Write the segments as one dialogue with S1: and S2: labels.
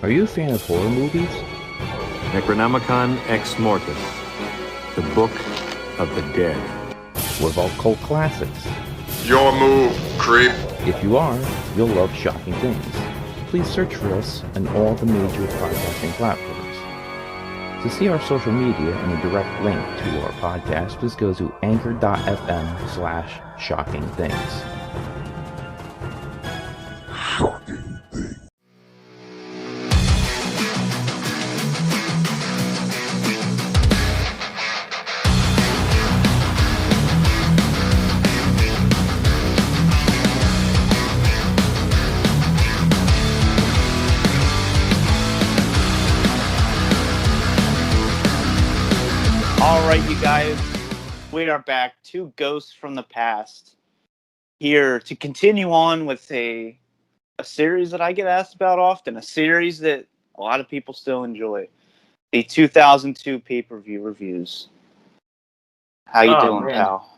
S1: Are you a fan of horror movies?
S2: Necronomicon Ex Mortis, the Book of the Dead.
S1: What about cult classics?
S3: Your move, creep.
S1: If you are, you'll love Shocking Things. Please search for us on all the major podcasting platforms. To see our social media and a direct link to our podcast, please go to anchor.fm/shockingthings.
S4: Alright, you guys, we are back. Two ghosts from the past here to continue on with a series that I get asked about often, a series that a lot of people still enjoy. The 2002 pay-per-view reviews. How you doing,
S5: man.
S4: pal?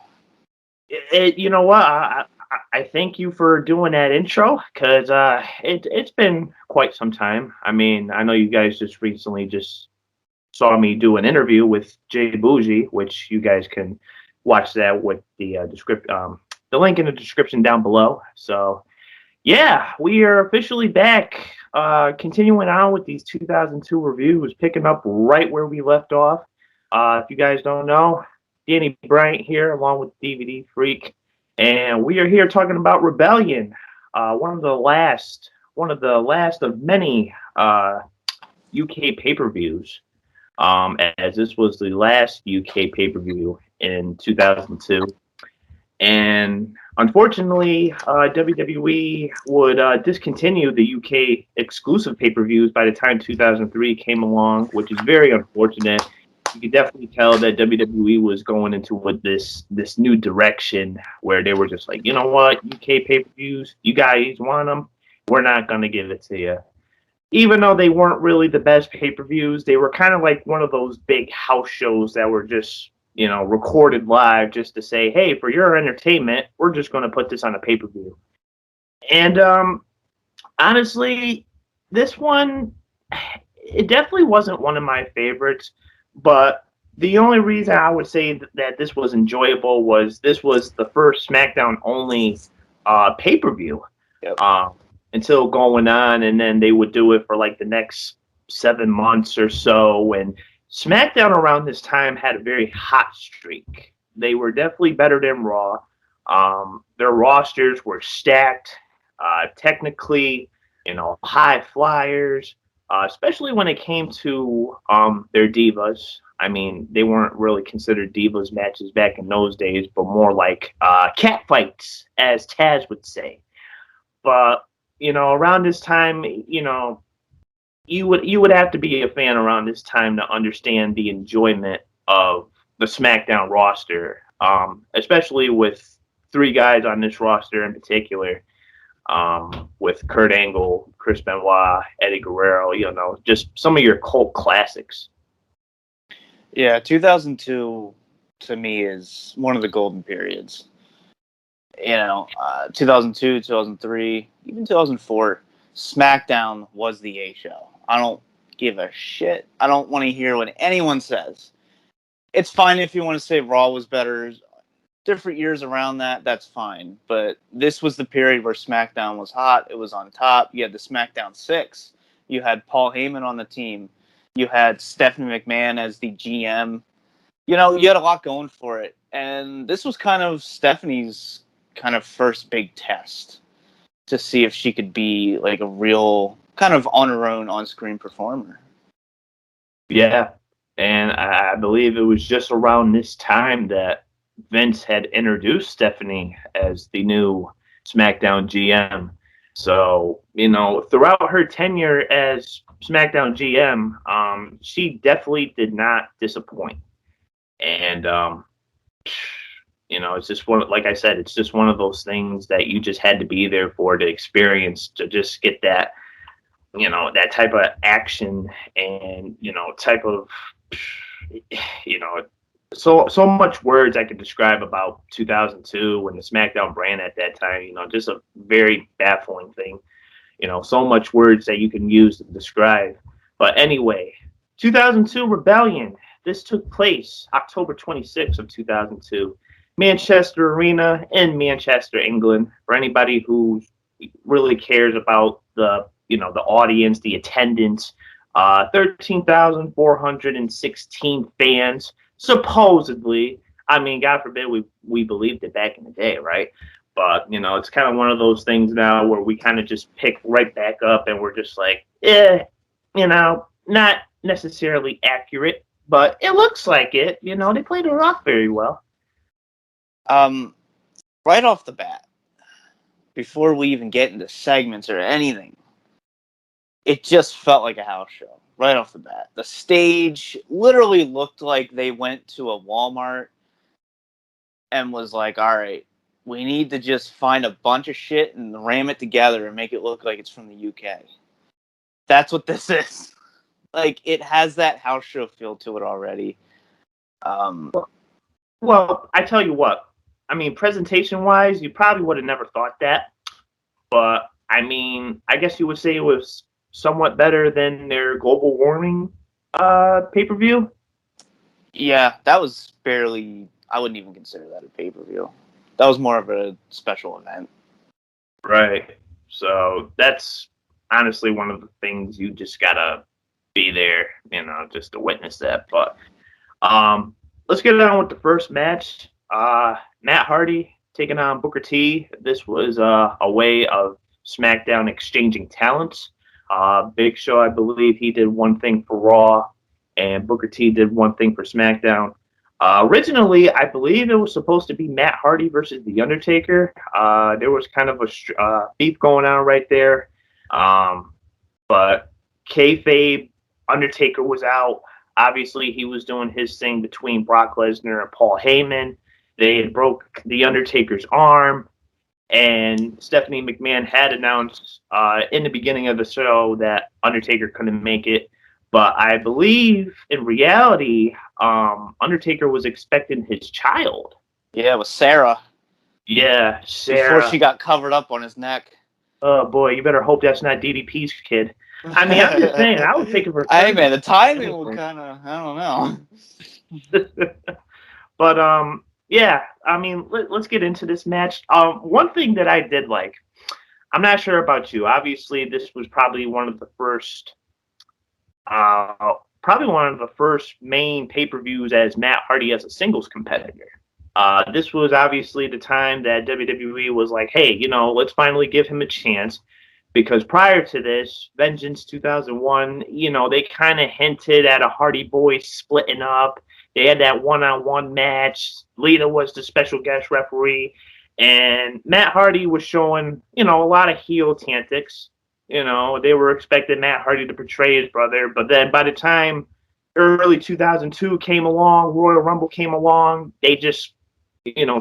S5: You know what? I thank you for doing that intro because it's been quite some time. I mean, I know you guys just recently just saw me do an interview with Jay Bougie, which you guys can watch that with the the link in the description down below. So, yeah, we are officially back, continuing on with these 2002 reviews, picking up right where we left off. If you guys don't know, Danny Bryant here, along with DVD Freak, and we are here talking about Rebellion, one of the last of many UK pay-per-views. As this was the last UK pay-per-view in 2002. And unfortunately, WWE would discontinue the UK exclusive pay-per-views by the time 2003 came along, which is very unfortunate. You could definitely tell that WWE was going into this new direction where they were just like, you know what, UK pay-per-views, you guys want them, we're not going to give it to you. Even though they weren't really the best pay-per-views, they were kind of like one of those big house shows that were just, recorded live just to say, hey, for your entertainment, we're just going to put this on a pay-per-view. And honestly, this one, it definitely wasn't one of my favorites, but the only reason I would say that this was enjoyable was this was the first SmackDown-only pay-per-view.
S4: Yep.
S5: Until going on, and then they would do it for like the next 7 months or so. And SmackDown around this time had a very hot streak. They were definitely better than Raw. Their rosters were stacked, technically, high flyers, especially when it came to their divas. I mean, they weren't really considered divas matches back in those days, but more like cat fights, as Taz would say. But around this time, you would have to be a fan around this time to understand the enjoyment of the SmackDown roster, especially with three guys on this roster in particular, with Kurt Angle, Chris Benoit, Eddie Guerrero, just some of your cult classics.
S4: Yeah, 2002 to me is one of the golden periods. 2002, 2003, even 2004, SmackDown was the A show. I don't give a shit. I don't want to hear what anyone says. It's fine if you want to say Raw was better. Different years around that, that's fine. But this was the period where SmackDown was hot. It was on top. You had the SmackDown 6. You had Paul Heyman on the team. You had Stephanie McMahon as the GM. You had a lot going for it. And this was kind of Stephanie's kind of first big test to see if she could be like a real kind of on her own on-screen performer.
S5: Yeah, and I believe it was just around this time that Vince had introduced Stephanie as the new SmackDown GM. So, throughout her tenure as SmackDown GM, she definitely did not disappoint. And it's just like I said, it's just one of those things that you just had to be there for to experience, to just get that, that type of action and, type of, so much words I could describe about 2002 and the SmackDown brand at that time, just a very baffling thing. so much words that you can use to describe. But anyway, 2002 Rebellion. This took place October 26th of 2002. Manchester Arena in Manchester, England. For anybody who really cares about the audience, the attendance, 13,416 fans, supposedly. I mean, God forbid we believed it back in the day, right? But, it's kind of one of those things now where we kind of just pick right back up and we're just like, not necessarily accurate, but it looks like it. They played it off very well.
S4: Right off the bat, before we even get into segments or anything, it just felt like a house show. Right off the bat. The stage literally looked like they went to a Walmart and was like, all right, we need to just find a bunch of shit and ram it together and make it look like it's from the UK. That's what this is. Like, it has that house show feel to it already.
S5: Well, I tell you what. I mean, presentation-wise, you probably would have never thought that. But, I mean, I guess you would say it was somewhat better than their global warming pay-per-view.
S4: Yeah, that was barely... I wouldn't even consider that a pay-per-view. That was more of a special event.
S5: Right. So that's honestly one of the things you just gotta be there, just to witness that. But let's get on with the first match. Matt Hardy taking on Booker T. This was a way of SmackDown exchanging talents. Big Show, I believe he did one thing for Raw, and Booker T did one thing for SmackDown. Originally, I believe it was supposed to be Matt Hardy versus The Undertaker. There was kind of a beef going on right there. But kayfabe, Undertaker was out. Obviously, he was doing his thing between Brock Lesnar and Paul Heyman. They had broke The Undertaker's arm. And Stephanie McMahon had announced in the beginning of the show that Undertaker couldn't make it. But I believe, in reality, Undertaker was expecting his child.
S4: Yeah, it was Sarah.
S5: Yeah, Sarah.
S4: Before she got covered up on his neck.
S5: Oh, boy, you better hope that's not DDP's kid. I mean, I'm just saying, I would take it for...
S4: Hey, man, the timing will kind of... I don't know.
S5: But, yeah, I mean, let's get into this match. One thing that I did like, I'm not sure about you. Obviously, this was probably one of the first main pay-per-views as Matt Hardy as a singles competitor. This was obviously the time that WWE was like, hey, let's finally give him a chance. Because prior to this, Vengeance 2001, they kind of hinted at a Hardy Boys splitting up. They had that one-on-one match. Lita was the special guest referee. And Matt Hardy was showing, a lot of heel tactics. They were expecting Matt Hardy to portray his brother. But then by the time early 2002 came along, Royal Rumble came along, they just,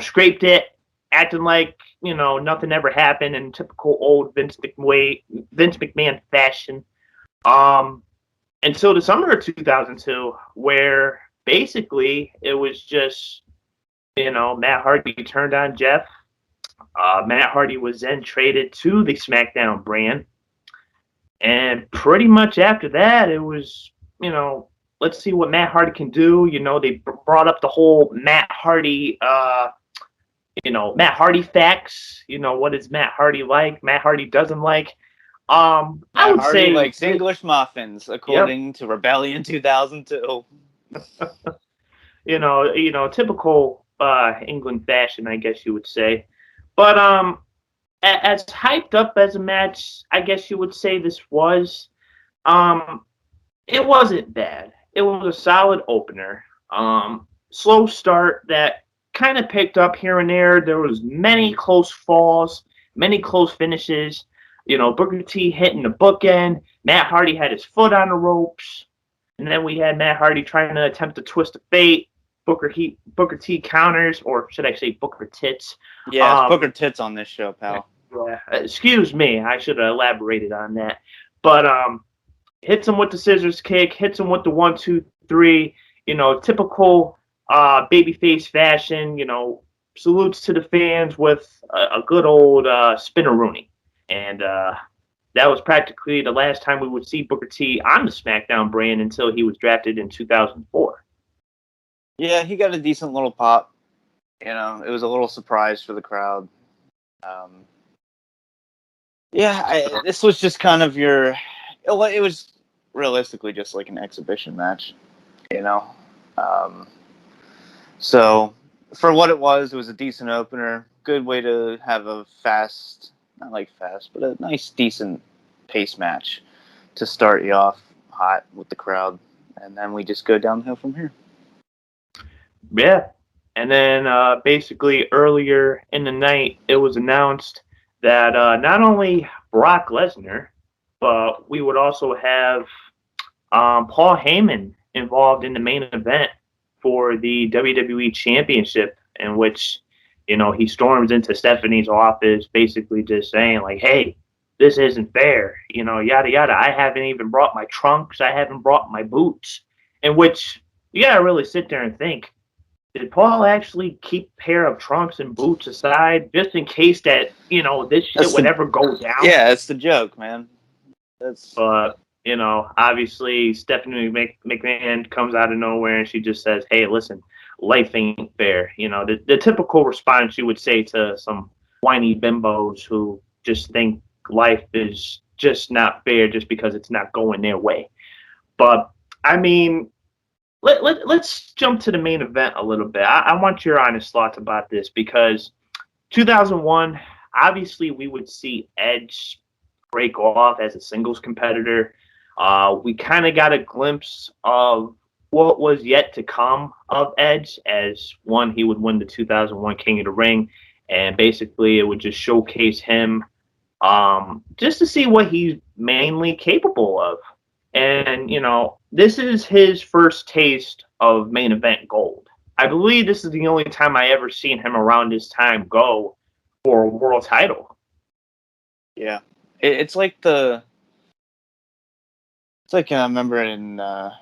S5: scraped it, acting like, nothing ever happened in typical old Vince McMahon fashion. Until the summer of 2002, where basically it was just, Matt Hardy turned on Jeff. Matt Hardy was then traded to the SmackDown brand. And pretty much after that, it was, let's see what Matt Hardy can do. They brought up the whole Matt Hardy, Matt Hardy facts. What is Matt Hardy like? Matt Hardy doesn't like. I would
S4: Hardy
S5: say
S4: likes English muffins, according to Rebellion 2002.
S5: Typical England fashion, I guess you would say. But as hyped up as a match, I guess you would say this was. It wasn't bad. It was a solid opener. Slow start that kind of picked up here and there. There was many close falls, many close finishes. Booker T hitting the bookend. Matt Hardy had his foot on the ropes. And then we had Matt Hardy trying to attempt to twist the fate. Booker T counters, or should I say Booker Tits?
S4: Yeah, it's Booker Tits on this show, pal.
S5: Yeah, excuse me. I should have elaborated on that. But hits him with the scissors kick, hits him with the 1, 2, 3. Typical babyface fashion. Salutes to the fans with a good old spinneroonie. And that was practically the last time we would see Booker T on the SmackDown brand until he was drafted in 2004.
S4: Yeah, he got a decent little pop. You know, it was a little surprise for the crowd. This was just kind of it was realistically just like an exhibition match, you know. So for what it was a decent opener. Good way to have a not like fast, but a nice, decent pace match to start you off hot with the crowd, and then we just go downhill from here.
S5: Yeah. And then basically earlier in the night, it was announced that not only Brock Lesnar, but we would also have Paul Heyman involved in the main event for the WWE Championship, in which, you know, he storms into Stephanie's office basically just saying, like, hey, this isn't fair, you know, yada, yada. I haven't even brought my trunks. I haven't brought my boots. In which you got to really sit there and think, did Paul actually keep a pair of trunks and boots aside just in case that, you know, this shit would ever go down?
S4: Yeah, it's the joke, man.
S5: But, you know, obviously Stephanie McMahon comes out of nowhere and she just says, hey, listen, life ain't fair. You know, the typical response you would say to some whiny bimbos who just think life is just not fair just because it's not going their way. But, I mean, let's jump to the main event a little bit. I want your honest thoughts about this because 2001, obviously we would see Edge break off as a singles competitor. We kind of got a glimpse of what was yet to come of Edge, as one, he would win the 2001 King of the Ring, and basically it would just showcase him just to see what he's mainly capable of. And, you know, this is his first taste of main event gold. I believe this is the only time I ever seen him around this time go for a world title.
S4: Yeah. It's like I remember in, what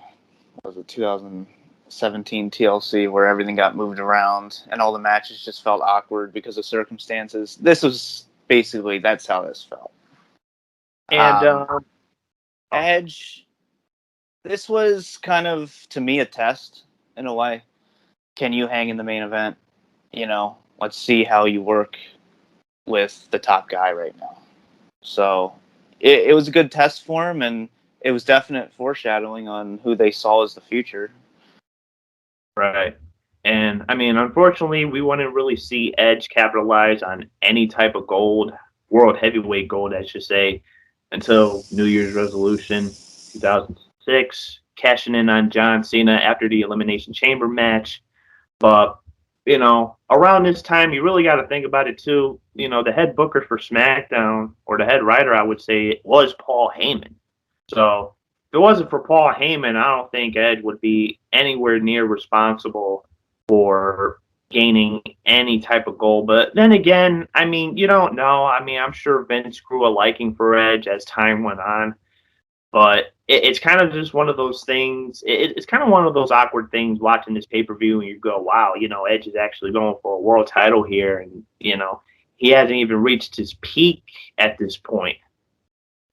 S4: was it, 2017 TLC, where everything got moved around and all the matches just felt awkward because of circumstances. This was basically, that's how this felt.
S5: And
S4: Edge, this was kind of, to me, a test in a way. Can you hang in the main event? You know, let's see how you work with the top guy right now. So it was a good test for him, and it was definite foreshadowing on who they saw as the future.
S5: Right. And, I mean, unfortunately, we wouldn't really see Edge capitalize on any type of gold, world heavyweight gold, I should say, until New Year's Resolution 2006, cashing in on John Cena after the Elimination Chamber match. But, you know, around this time, you really got to think about it, too. You know, the head booker for SmackDown, or the head writer, I would say, was Paul Heyman. So if it wasn't for Paul Heyman, I don't think Edge would be anywhere near responsible for gaining any type of goal. But then again, I mean, you don't know. I mean, I'm sure Vince grew a liking for Edge as time went on. But it's kind of just one of those things. It's kind of one of those awkward things watching this pay-per-view and you go, wow, you know, Edge is actually going for a world title here. And, you know, he hasn't even reached his peak at this point.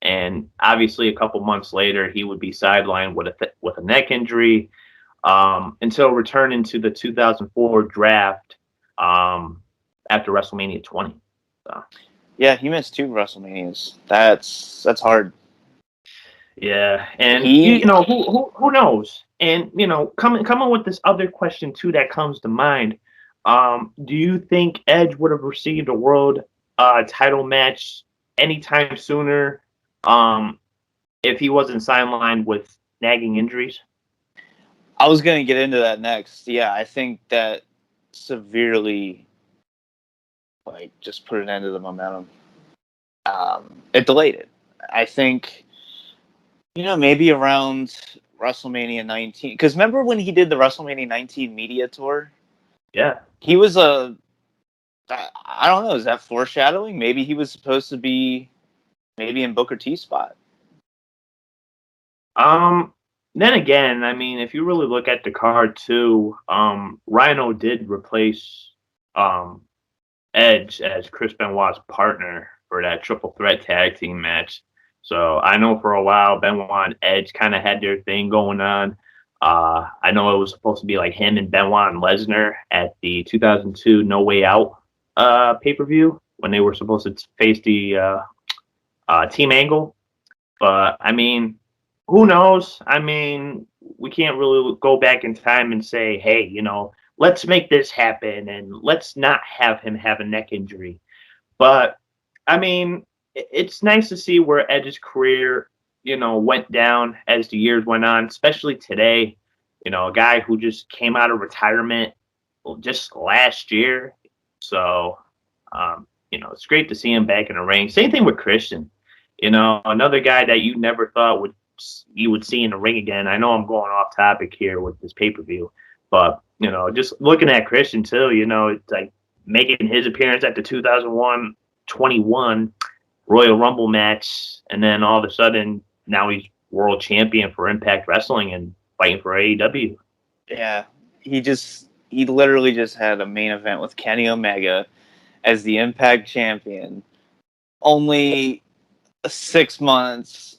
S5: And obviously a couple months later, he would be sidelined with a neck injury until returning to the 2004 draft after WrestleMania 20. So.
S4: Yeah, he missed 2 WrestleManias. That's hard.
S5: Yeah, and you know who knows? And you know, coming with this other question too that comes to mind. Do you think Edge would have received a world title match anytime sooner if he wasn't sidelined with nagging injuries?
S4: I was going to get into that next. Yeah, I think that severely, just put an end to the momentum. It delayed it. I think, you know, maybe around WrestleMania 19. Because remember when he did the WrestleMania 19 media tour?
S5: Yeah.
S4: He was I don't know, is that foreshadowing? Maybe he was supposed to be in Booker T's spot.
S5: Then again, I mean, if you really look at the card too, Rhino did replace Edge as Chris Benoit's partner for that triple threat tag team match. So I know for a while Benoit and Edge kind of had their thing going on. I know it was supposed to be like him and Benoit and Lesnar at the 2002 No Way Out pay-per-view when they were supposed to face the Team Angle. But I mean, who knows? I mean, we can't really go back in time and say, hey, let's make this happen and let's not have him have a neck injury. But I mean, it's nice to see where Edge's career, went down as the years went on, especially today. A guy who just came out of retirement just last year. So, it's great to see him back in the ring. Same thing with Christian. Another guy that you never thought you would see in the ring again. I know I'm going off topic here with this pay-per-view, but, just looking at Christian too, it's like making his appearance at the 2021 Royal Rumble match, and then all of a sudden now he's world champion for Impact Wrestling and fighting for AEW.
S4: Yeah, he literally just had a main event with Kenny Omega as the Impact champion. Only 6 months,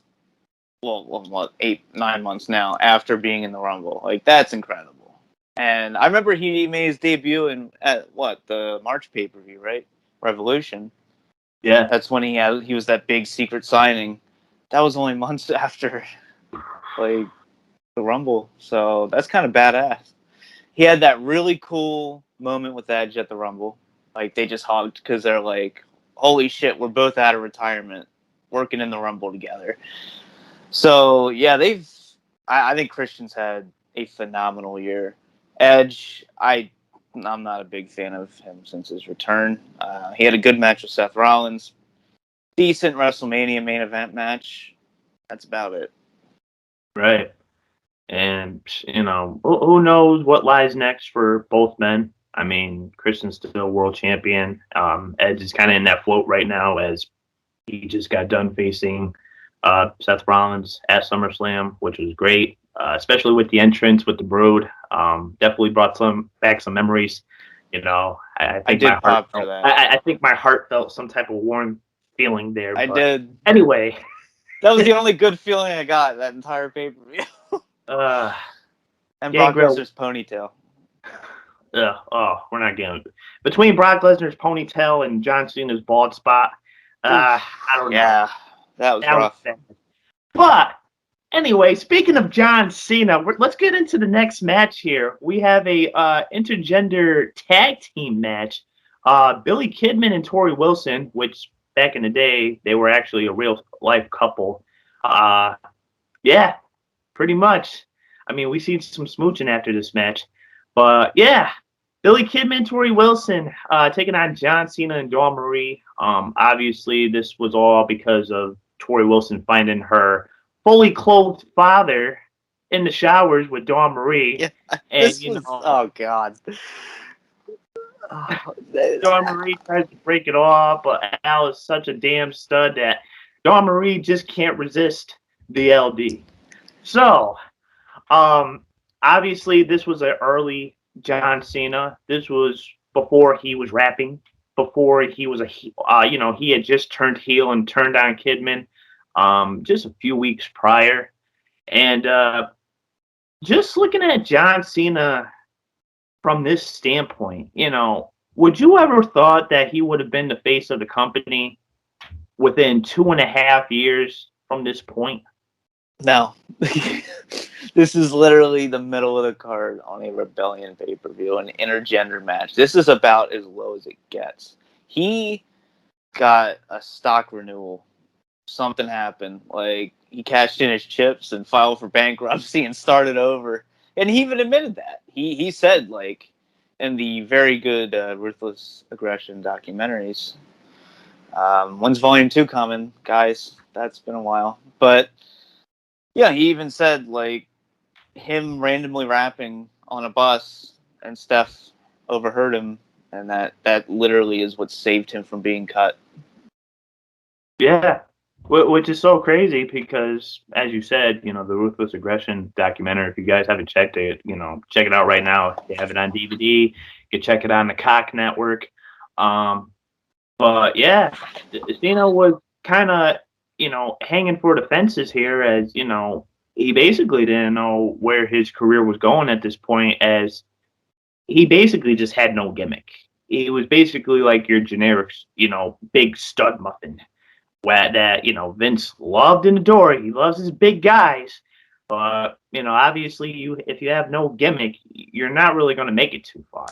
S4: well, 8-9 months now after being in the Rumble. Like, that's incredible. And I remember he made his debut at the March pay-per-view, right? Revolution.
S5: Yeah,
S4: That's when he was that big secret signing. That was only months after, like, the Rumble. So that's kind of badass. He had that really cool moment with Edge at the Rumble. Like, they just hugged because they're like, holy shit, we're both out of retirement, working in the Rumble together. So, yeah, I think Christian's had a phenomenal year. Edge, I'm not a big fan of him since his return. He had a good match with Seth Rollins. Decent WrestleMania main event match. That's about it.
S5: right. And, who knows what lies next for both men. I mean, Christian's still world champion. Edge is kind of in that float right now as he just got done facing Seth Rollins at SummerSlam, which was great, especially with the entrance with the Brood. Definitely brought back some memories. I think my heart felt some type of warm feeling there.
S4: I did.
S5: Anyway,
S4: that was the only good feeling I got that entire pay-per-view. And Brock Lesnar's ponytail.
S5: We're not getting between Brock Lesnar's ponytail and John Cena's bald spot. I don't know.
S4: Yeah, that was rough.
S5: But anyway, speaking of John Cena, let's get into the next match here. We have a intergender tag team match. Billy Kidman and Tori Wilson, which back in the day they were actually a real life couple. Yeah, pretty much. I mean, we seen some smooching after this match, but yeah. Billy Kidman, Tori Wilson, taking on John Cena and Dawn Marie. Obviously, this was all because of Tori Wilson finding her fully clothed father in the showers with Dawn Marie.
S4: Yeah,
S5: and
S4: oh god.
S5: Dawn Marie tries to break it off, but Al is such a damn stud that Dawn Marie just can't resist the LD. So, obviously, this was an early John Cena. This was before he was rapping, before he was he had just turned heel and turned on Kidman just a few weeks prior. And just looking at John Cena from this standpoint, would you ever thought that he would have been the face of the company within 2.5 years from this point?
S4: No. This is literally the middle of the card on a Rebellion pay-per-view, an intergender match. This is about as low as it gets. He got a stock renewal. Something happened. Like, he cashed in his chips and filed for bankruptcy and started over. And he even admitted that. He said, like, in the very good Ruthless Aggression documentaries, when's Volume 2 coming, guys? That's been a while. But, yeah, he even said, like, him randomly rapping on a bus and Steph overheard him, and that literally is what saved him from being cut.
S5: Yeah, which is so crazy because, as you said, the Ruthless Aggression documentary, if you guys haven't checked it, check it out right now. They have it on DVD. You can check it on the Cock Network. But yeah, Cena was kind of hanging for the fences here, as he basically didn't know where his career was going at this point, as he basically just had no gimmick. He was basically like your generic, big stud muffin that Vince loved and adored. He loves his big guys, but obviously if you have no gimmick, you're not really going to make it too far.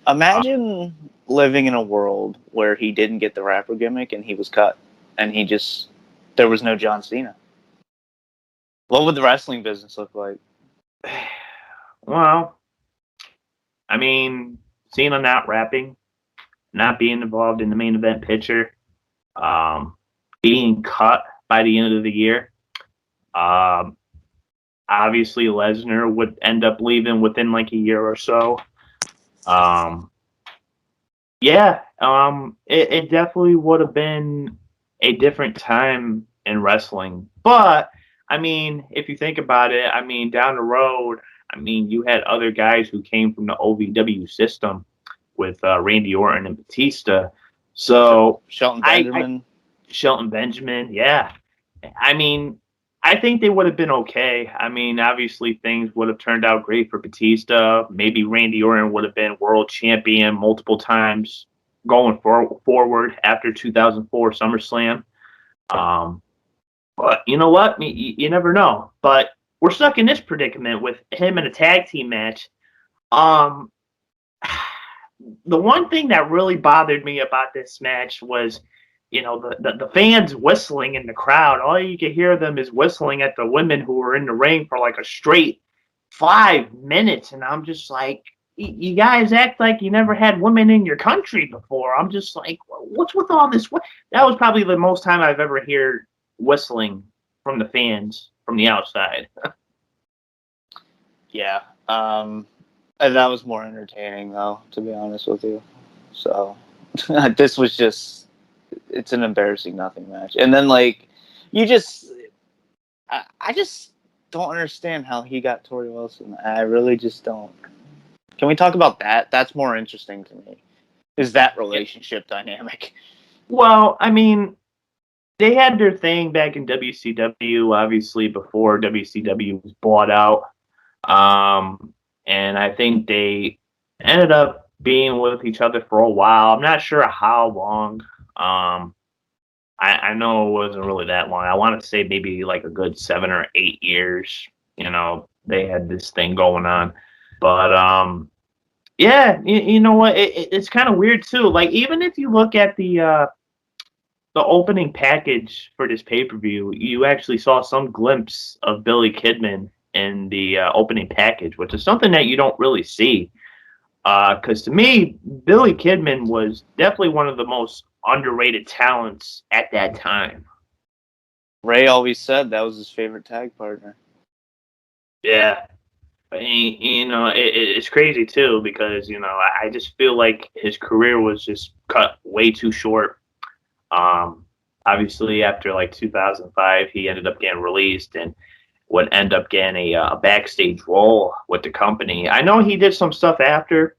S4: Imagine living in a world where he didn't get the rapper gimmick and he was cut, and there was no John Cena. What would the wrestling business look like?
S5: Well, I mean, Cena not rapping, not being involved in the main event picture, being cut by the end of the year. Obviously, Lesnar would end up leaving within like a year or so. It definitely would have been a different time in wrestling. But, I mean, if you think about it, I mean, down the road, I mean, you had other guys who came from the OVW system with Randy Orton and Batista. So
S4: Shelton Benjamin.
S5: Shelton Benjamin, yeah. I mean, I think they would have been okay. I mean, obviously things would have turned out great for Batista. Maybe Randy Orton would have been world champion multiple times going forward after 2004 SummerSlam. But you know what? You never know. But we're stuck in this predicament with him in a tag team match. The one thing that really bothered me about this match was, the fans whistling in the crowd. All you can hear them is whistling at the women who were in the ring for like a straight 5 minutes. And I'm just like, you guys act like you never had women in your country before. I'm just like, what's with all this? That was probably the most time I've ever heard whistling from the fans from the outside.
S4: Yeah. And that was more entertaining, though, to be honest with you. So this was it's an embarrassing nothing match. And then, I just don't understand how he got Tori Wilson. I really just don't. Can we talk about that? That's more interesting to me. Is that relationship dynamic?
S5: Well, I mean, they had their thing back in WCW, obviously, before WCW was bought out. And I think they ended up being with each other for a while. I'm not sure how long. I know it wasn't really that long. I want to say maybe like a good 7 or 8 years. They had this thing going on. But yeah, you know what? It's kind of weird too. Like, even if you look at the opening package for this pay-per-view, you actually saw some glimpse of Billy Kidman in the opening package, which is something that you don't really see. Because to me, Billy Kidman was definitely one of the most underrated talents at that time.
S4: Ray always said that was his favorite tag partner.
S5: Yeah. It's crazy too, because, I just feel like his career was just cut way too short. Obviously, after like 2005, he ended up getting released and would end up getting a backstage role with the company. I know he did some stuff after.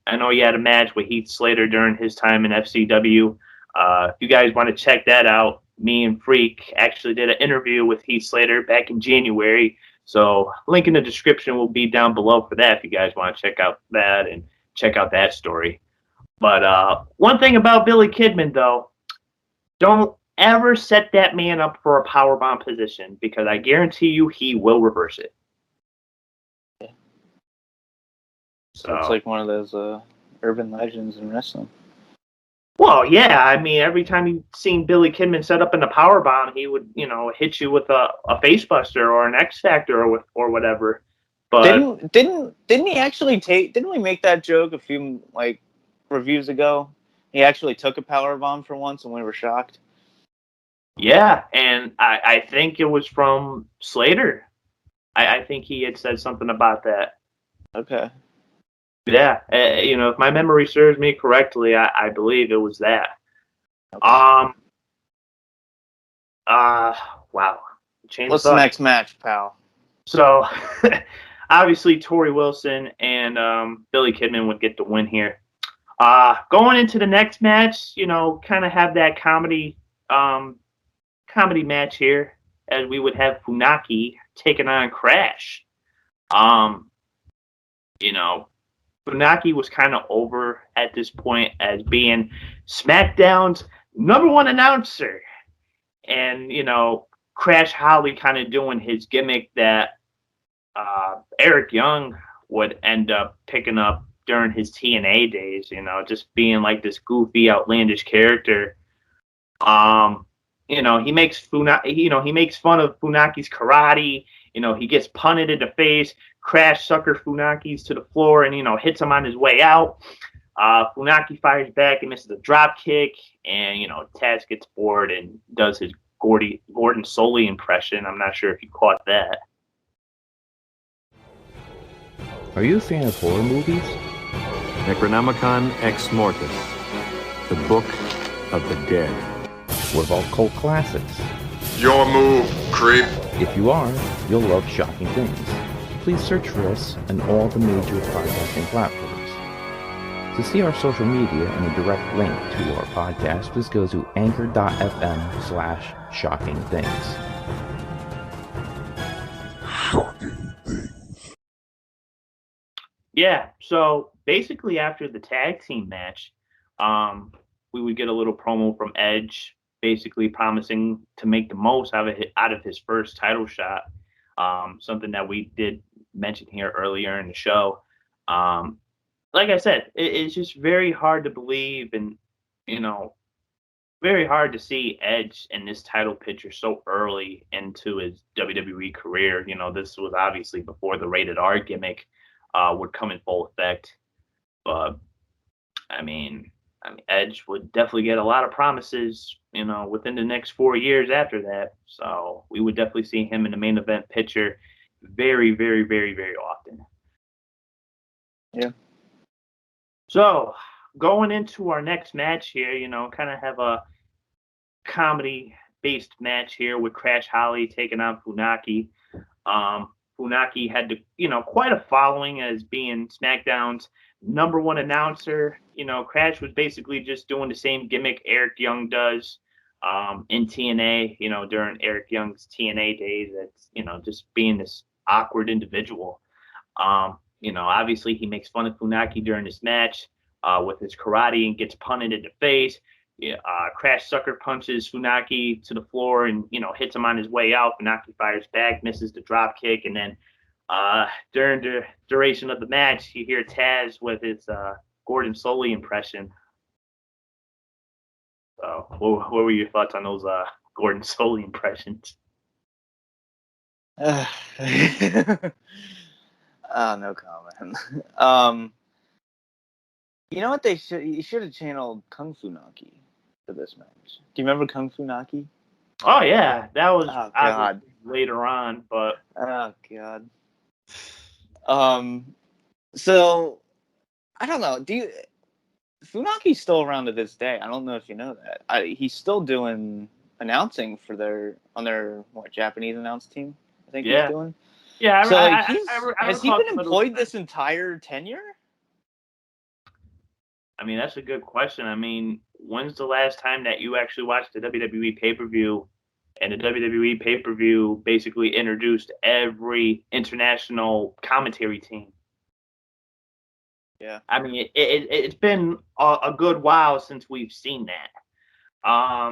S5: I know he had a match with Heath Slater during his time in FCW. If you guys want to check that out, me and Freak actually did an interview with Heath Slater back in January. So link in the description will be down below for that if you guys want to check out that and check out that story. But one thing about Billy Kidman, though, don't ever set that man up for a powerbomb position, because I guarantee you he will reverse it.
S4: So it's like one of those urban legends in wrestling.
S5: Well, yeah, I mean, every time you've seen Billy Kidman set up in a powerbomb, he would, hit you with a facebuster or an X Factor or whatever. But
S4: didn't he actually didn't we make that joke a few reviews ago? He actually took a powerbomb for once and we were shocked.
S5: Yeah, and I think it was from Slater. I think he had said something about that.
S4: Okay.
S5: Yeah, if my memory serves me correctly, I believe it was that.
S4: Okay.
S5: Wow.
S4: What's the next match, pal?
S5: So, obviously, Tori Wilson and Billy Kidman would get the win here. Going into the next match, kind of have that comedy comedy match here, as we would have Funaki taking on Crash. Um, you know, Funaki was kind of over at this point as being SmackDown's #1 announcer. And, Crash Holly kind of doing his gimmick that Eric Young would end up picking up during his TNA days, just being like this goofy, outlandish character. He makes he makes fun of Funaki's karate. He gets punted in the face. Crash sucker Funaki's to the floor and, hits him on his way out. Funaki fires back and misses a drop kick. And, Taz gets bored and does his Gordon Soley impression. I'm not sure if you caught that.
S1: Are you a fan of horror movies?
S2: Necronomicon Ex Mortis, the Book of the Dead.
S1: What about cult classics?
S3: Your move, creep.
S1: If you are, you'll love Shocking Things. Please search for us on all the major podcasting platforms. To see our social media and a direct link to our podcast, please go to anchor.fm/shockingthings.
S5: Yeah, so basically after the tag team match, we would get a little promo from Edge, basically promising to make the most out of his first title shot. Something that we did mention here earlier in the show. Like I said, it's just very hard to believe and, very hard to see Edge in this title picture so early into his WWE career. This was obviously before the rated R gimmick would come in full effect. But, I mean, Edge would definitely get a lot of promises, within the next 4 years after that. So we would definitely see him in the main event picture very, very, very, very often.
S4: Yeah.
S5: So going into our next match here, kind of have a comedy-based match here with Crash Holly taking on Funaki. Funaki had quite a following as being SmackDown's #1 announcer. Crash was basically just doing the same gimmick Eric Young does in TNA, during Eric Young's TNA days. That's, just being this awkward individual. Obviously he makes fun of Funaki during this match with his karate and gets punted in the face. Crash sucker punches Funaki to the floor and, hits him on his way out. Funaki fires back, misses the drop kick. And then during the duration of the match, you hear Taz with his Gordon Soley impression. So what were your thoughts on those Gordon Soley impressions?
S4: No comment. You know what you should have channeled Kung Funaki for this match. Do you remember Kung Funaki?
S5: Oh yeah, that was
S4: God.
S5: later on, but
S4: oh god. So I don't know. Funaki's still around to this day. I don't know if you know that. He's still doing announcing on their Japanese announce team. I think he's doing.
S5: Yeah.
S4: So has he been employed this entire tenure?
S5: I mean, that's a good question. I mean, when's the last time that you actually watched the WWE pay-per-view and the WWE pay-per-view basically introduced every international commentary team?
S4: Yeah.
S5: I mean, it's been a good while since we've seen that. I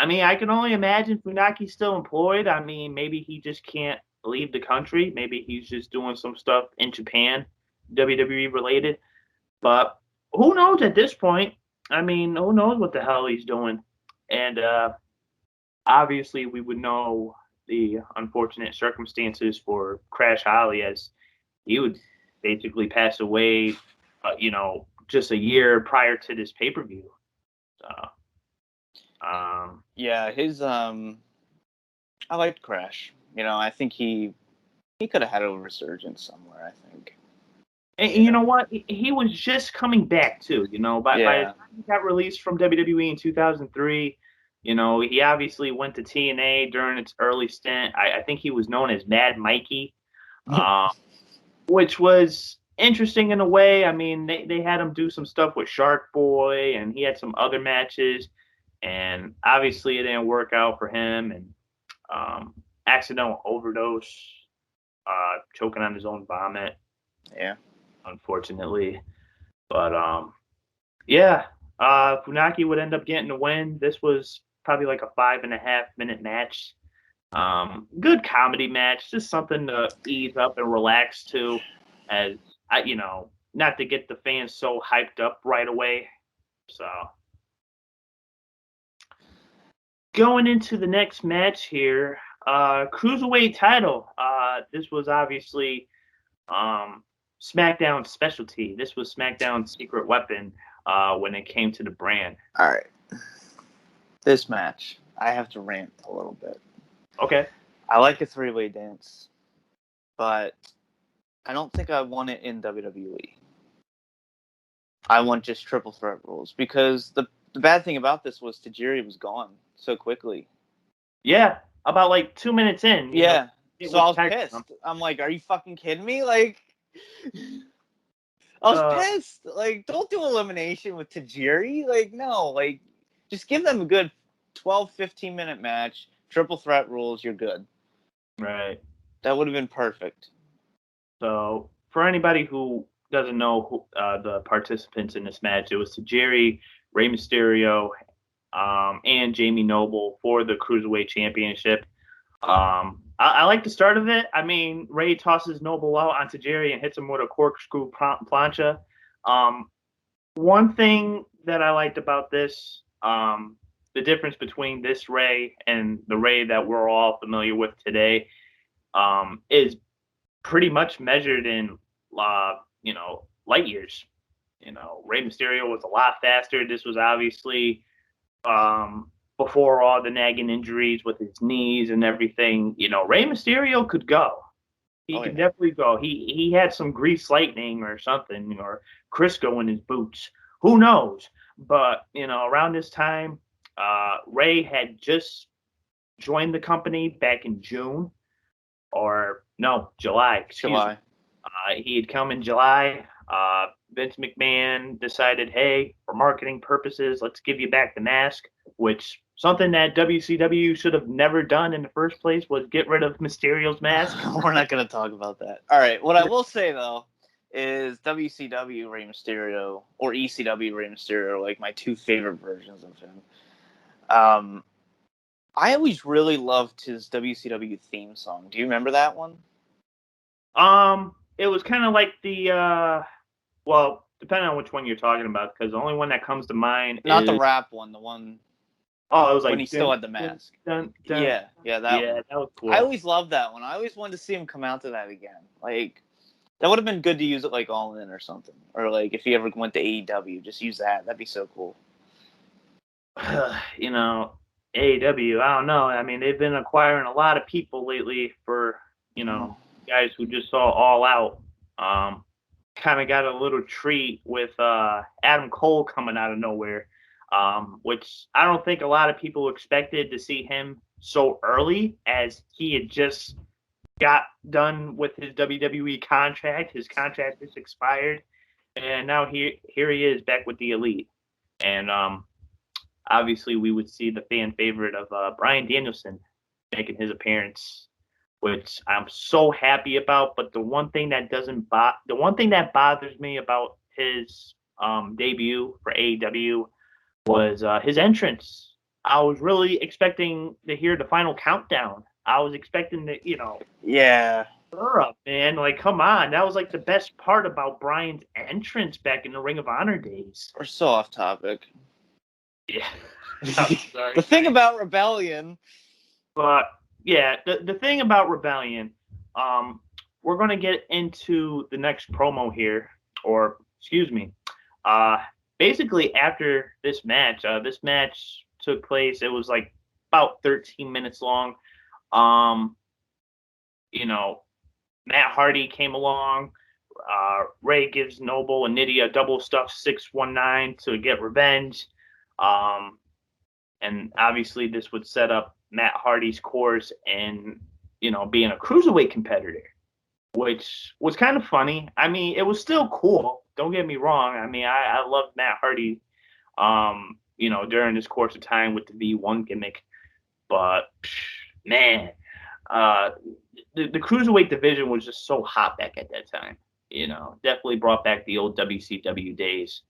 S5: mean, I can only imagine Funaki's still employed. I mean, maybe he just can't leave the country. Maybe he's just doing some stuff in Japan, WWE related. But who knows at this point? I mean, who knows what the hell he's doing? And obviously, we would know the unfortunate circumstances for Crash Holly, as he would basically pass away, just a year prior to this pay-per-view. So,
S4: yeah, I liked Crash. I think he could have had a resurgence somewhere, I think.
S5: And you know what? He was just coming back too. By the time he got released from WWE in 2003, he obviously went to TNA during its early stint. I think he was known as Mad Mikey, which was interesting in a way. I mean, they had him do some stuff with Shark Boy, and he had some other matches. And obviously it didn't work out for him, and accidental overdose, choking on his own vomit.
S4: Yeah.
S5: Unfortunately. But Funaki would end up getting the win. This was probably like a 5.5 minute match. Good comedy match, just something to ease up and relax to, as not to get the fans so hyped up right away. So going into the next match here, cruiserweight title. This was obviously SmackDown's specialty. This was SmackDown's secret weapon when it came to the brand.
S4: All right. This match, I have to rant a little bit.
S5: Okay.
S4: I like a three-way dance, but I don't think I want it in WWE. I want just triple threat rules, because the bad thing about this was Tajiri was gone so quickly.
S5: Yeah, about like 2 minutes in.
S4: Yeah. So I was pissed. I'm like, are you fucking kidding me? Like, I was pissed. Like, don't do elimination with Tajiri. Like, no. Like, just give them a good 12, 15-minute match. Triple threat rules, you're good.
S5: Right.
S4: That would have been perfect.
S5: So, for anybody who doesn't know the participants in this match, it was Tajiri, Rey Mysterio, and Jamie Noble for the Cruiserweight Championship. I like the start of it. I mean, Rey tosses Noble out on Tajiri and hits him with a corkscrew plancha. One thing that I liked about this, the difference between this Rey and the Rey that we're all familiar with today, is pretty much measured in, light years. Rey Mysterio was a lot faster. This was obviously before all the nagging injuries with his knees and everything. Rey Mysterio could go. He could definitely go. He had some grease lightning or something, or Crisco in his boots. Who knows? But, around this time, Rey had just joined the company back in June. July.
S4: July.
S5: He had come in July. Vince McMahon decided, hey, for marketing purposes, let's give you back the mask, which something that WCW should have never done in the first place was get rid of Mysterio's mask.
S4: We're not going to talk about that. All right. What I will say, though, is WCW Rey Mysterio or ECW Rey Mysterio are like my two favorite versions of him. I always really loved his WCW theme song. Do you remember that one?
S5: It was kind of like the depending on which one you're talking about, because the only one that comes to mind
S4: not the rap one, the one.
S5: Oh, it was like
S4: when he still had the mask. Yeah, that
S5: was cool.
S4: I always loved that one. I always wanted to see him come out to that again. Like, that would have been good to use it like All In or something, or like if he ever went to AEW, just use that. That'd be so cool.
S5: AEW, I don't know. I mean, they've been acquiring a lot of people lately for guys who just saw All Out. Kind of got a little treat with Adam Cole coming out of nowhere, which I don't think a lot of people expected to see him so early, as he had just got done with his WWE contract. His contract just expired, and now here he is back with the Elite. And obviously we would see the fan favorite of Bryan Danielson making his appearance, which I'm so happy about. But the one thing that bothers me about his debut for AEW was his entrance. I was really expecting to hear the final countdown. I was expecting to,
S4: yeah,
S5: up, man. Like, come on, that was like the best part about Bryan's entrance back in the Ring of Honor days.
S4: We're so off topic.
S5: Yeah.
S4: The thing about Rebellion.
S5: But yeah, the thing about Rebellion, we're going to get into the next promo here, or excuse me. Basically after this match took place. It was like about 13 minutes long. Matt Hardy came along. Ray gives Noble and Nidia a double stuffed 619 to get revenge. And obviously this would set up Matt Hardy's course and, being a cruiserweight competitor, which was kind of funny. I mean, it was still cool. Don't get me wrong. I mean, I love Matt Hardy. during this course of time with the V1 gimmick. But man, the cruiserweight division was just so hot back at that time. Definitely brought back the old WCW days,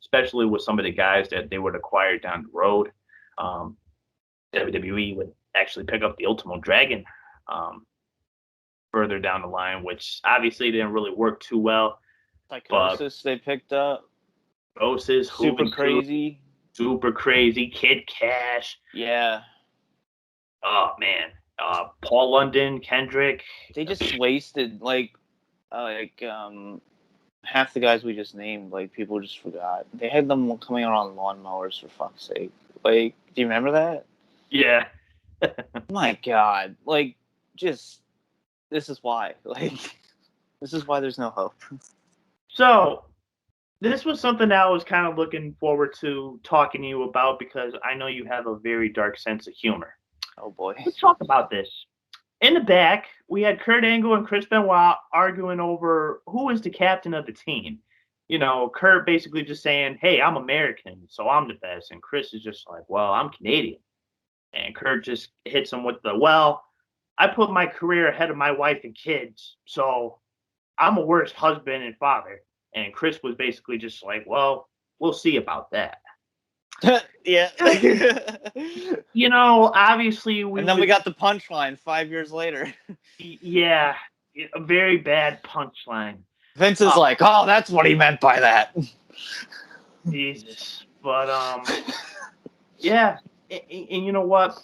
S5: especially with some of the guys that they would acquire down the road. WWE would actually pick up the Ultimo Dragon further down the line, which obviously didn't really work too well.
S4: Psychosis they picked up.
S5: Psychosis,
S4: Super Crazy.
S5: Super Crazy, Kid Cash.
S4: Yeah.
S5: Oh, man. Paul London, Kendrick.
S4: They just wasted, half the guys we just named. People just forgot. They had them coming around lawnmowers, for fuck's sake. Do you remember that?
S5: Yeah.
S4: My God. This is why. This is why there's no hope.
S5: So, this was something that I was kind of looking forward to talking to you about because I know you have a very dark sense of humor.
S4: Oh, boy.
S5: Let's talk about this. In the back, we had Kurt Angle and Chris Benoit arguing over who is the captain of the team. Kurt basically just saying, hey, I'm American, so I'm the best. And Chris is just like, well, I'm Canadian. And Kurt just hits him with I put my career ahead of my wife and kids, so I'm a worse husband and father. And Chris was basically just like, well, we'll see about that.
S4: Yeah.
S5: Obviously
S4: and then we got the punchline 5 years later.
S5: Yeah, a very bad punchline.
S4: Vince is like, oh, that's what he meant by that.
S5: Jesus. But, yeah. And you know what?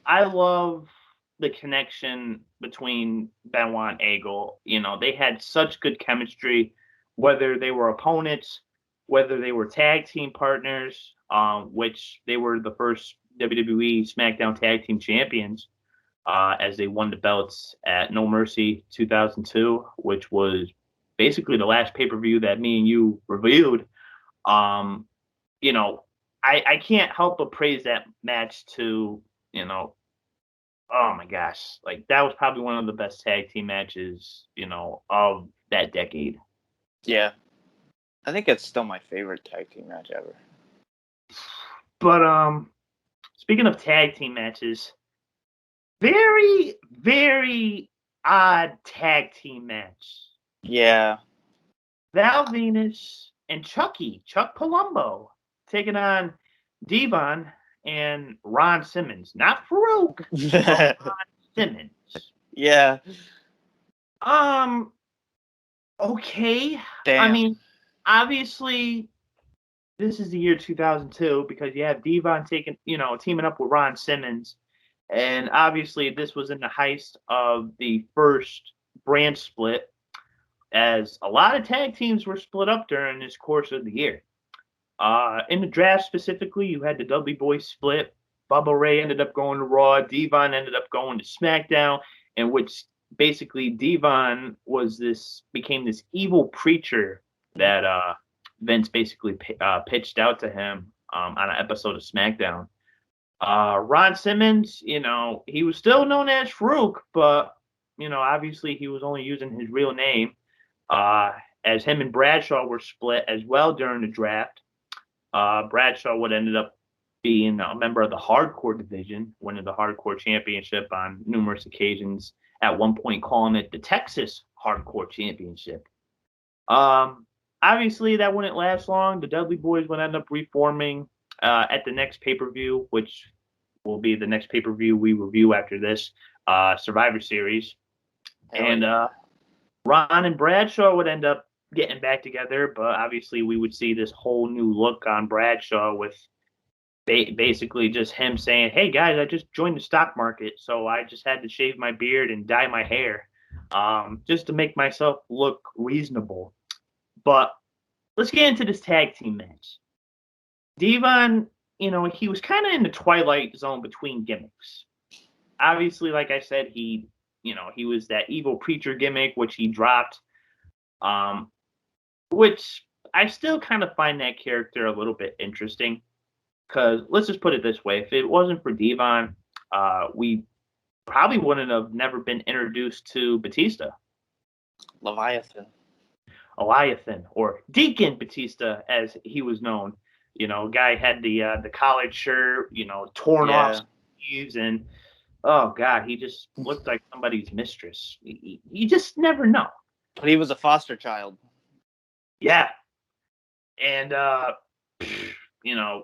S5: I love the connection between Benoit and Angle. They had such good chemistry, whether they were opponents, whether they were tag team partners, which they were the first WWE SmackDown Tag Team Champions as they won the belts at No Mercy 2002, which was basically the last pay-per-view that me and you reviewed. I can't help but praise that match to, oh my gosh, that was probably one of the best tag team matches, of that decade.
S4: Yeah. I think it's still my favorite tag team match ever.
S5: But speaking of tag team matches, very, very odd tag team match.
S4: Yeah.
S5: Val Venus and Chuck Palumbo taking on Devon and Ron Simmons. Not Farouk, but Ron Simmons.
S4: Yeah.
S5: Okay.
S4: Damn.
S5: I mean, obviously, this is the year 2002 because you have Devon teaming up with Ron Simmons. And obviously, this was in the heist of the first brand split, as a lot of tag teams were split up during this course of the year. In the draft specifically, you had the Dudley Boys split. Bubba Ray ended up going to Raw. Devon ended up going to SmackDown, in which basically Devon became this evil preacher that Vince basically pitched out to him on an episode of SmackDown. Ron Simmons, he was still known as Farouk, but obviously he was only using his real name. As him and Bradshaw were split as well during the draft. Bradshaw would ended up being a member of the Hardcore division, winning the Hardcore Championship on numerous occasions, at one point calling it the Texas Hardcore Championship. Obviously, that wouldn't last long. The Dudley Boys would end up reforming at the next pay-per-view, which will be the next pay-per-view we review after this, Survivor Series. And Ron and Bradshaw would end up getting back together, but obviously we would see this whole new look on Bradshaw with basically just him saying, hey guys, I just joined the stock market, so I just had to shave my beard and dye my hair just to make myself look reasonable. But let's get into this tag team match. Devon, he was kind of in the twilight zone between gimmicks. Obviously, like I said, he was that evil preacher gimmick, which he dropped, which I still kind of find that character a little bit interesting. Because let's just put it this way. If it wasn't for Devon, we probably wouldn't have never been introduced to Batista.
S4: Leviathan,
S5: or Deacon Batista, as he was known. Guy had the collared shirt, torn off sleeves, and oh god, he just looked like somebody's mistress. You just never know.
S4: But he was a foster child.
S5: Yeah. And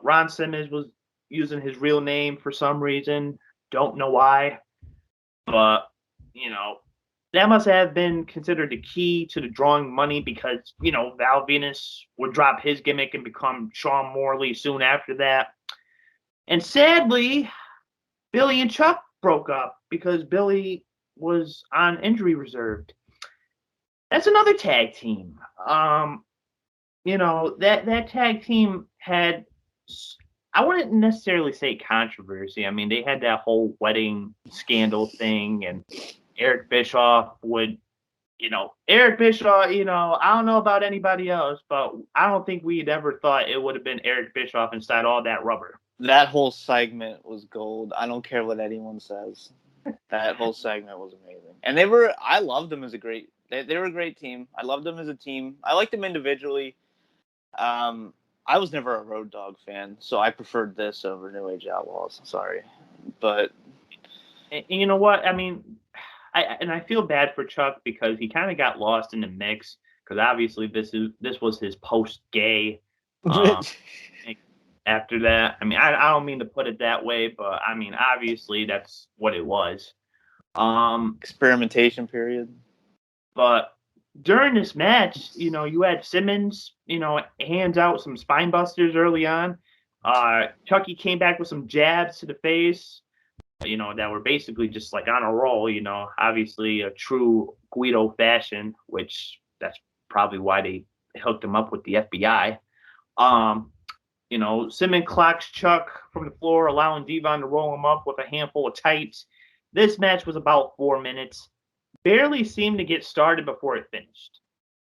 S5: Ron Simmons was using his real name for some reason. Don't know why. But, that must have been considered the key to the drawing money because, Val Venus would drop his gimmick and become Sean Morley soon after that. And sadly, Billy and Chuck broke up because Billy was on injury reserve. That's another tag team. That tag team had, I wouldn't necessarily say controversy. I mean, they had that whole wedding scandal thing, and Eric Bischoff would, I don't know about anybody else, but I don't think we'd ever thought it would have been Eric Bischoff inside all that rubber.
S4: That whole segment was gold. I don't care what anyone says. That whole segment was amazing. And I loved them as they were a great team. I loved them as a team. I liked them individually. I was never a Road Dogg fan, so I preferred this over New Age Outlaws. Sorry. But
S5: and you know what? I mean, I feel bad for Chuck because he kind of got lost in the mix because obviously this was his post-gay after that. I mean, I don't mean to put it that way, but I mean, obviously that's what it was.
S4: Experimentation period.
S5: But during this match, you had Simmons, hands out some spine busters early on. Chucky came back with some jabs to the face, that were basically just like on a roll, obviously a true Guido fashion, which that's probably why they hooked him up with the FBI. Simmons clocks Chuck from the floor, allowing Devon to roll him up with a handful of tights. This match was about 4 minutes. Barely seemed to get started before it finished.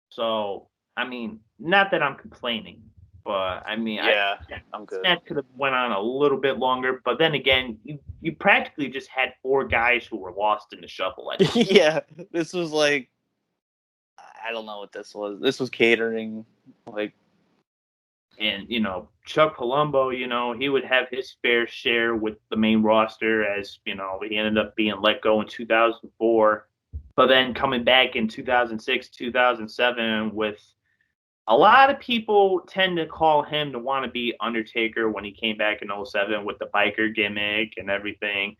S5: So, I mean, not that I'm complaining, but I mean,
S4: I'm good.
S5: That could have went on a little bit longer, but then again, you practically just had 4 guys who were lost in the shuffle.
S4: Yeah, this was like, I don't know what this was. This was catering, like.
S5: And, Chuck Palumbo, he would have his fair share with the main roster as, he ended up being let go in 2004. But then coming back in 2006, 2007 with a lot of people tend to call him the wannabe Undertaker when he came back in 2007 with the biker gimmick and everything.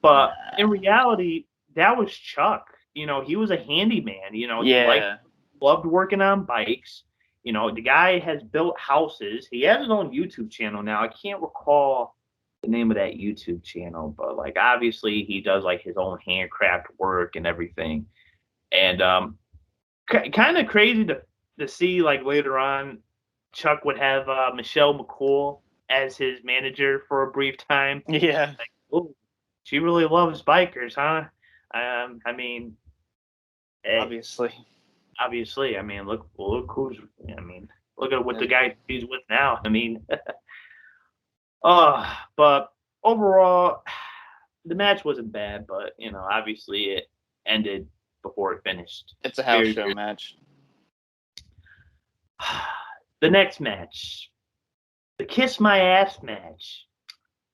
S5: But in reality, that was Chuck. He was a handyman. He loved working on bikes. The guy has built houses. He has his own YouTube channel now. I can't recall the name of that YouTube channel, but like obviously he does like his own handcraft work and everything. And kind of crazy to see like later on Chuck would have Michelle McCool as his manager for a brief time.
S4: Yeah.
S5: Like, oh, she really loves bikers, huh? I mean,
S4: obviously.
S5: I mean, look at what the guy he's with now. I mean, but overall, the match wasn't bad, but obviously it ended before it finished.
S4: It's a house show match.
S5: The next match, the Kiss My Ass match.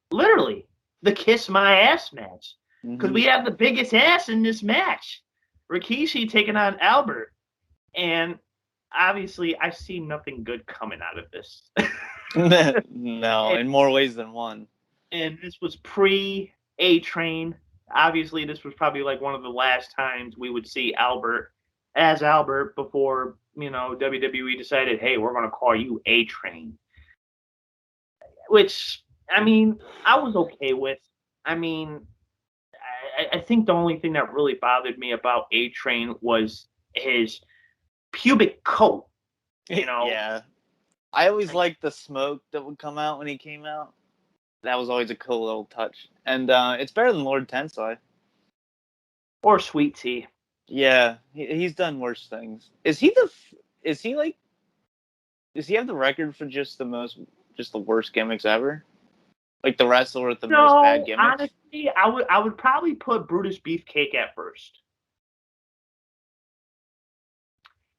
S5: Literally, the Kiss My Ass match. Because we have the biggest ass in this match. Rakishi taking on Albert. And obviously, I see nothing good coming out of this.
S4: No, in more ways than one.
S5: And this was pre-A-Train. Obviously, this was probably like one of the last times we would see Albert as Albert before, WWE decided, hey, we're going to call you A-Train. Which, I mean, I was okay with. I mean, I think the only thing that really bothered me about A-Train was his pubic coat,
S4: Yeah. I always liked the smoke that would come out when he came out. That was always a cool little touch. And it's better than Lord Tensai.
S5: Or Sweet Tea.
S4: Yeah, he's done worse things. Does he have the record for just the worst gimmicks ever? Like the wrestler with the most bad gimmicks?
S5: Honestly, I would probably put Brutus Beefcake at first.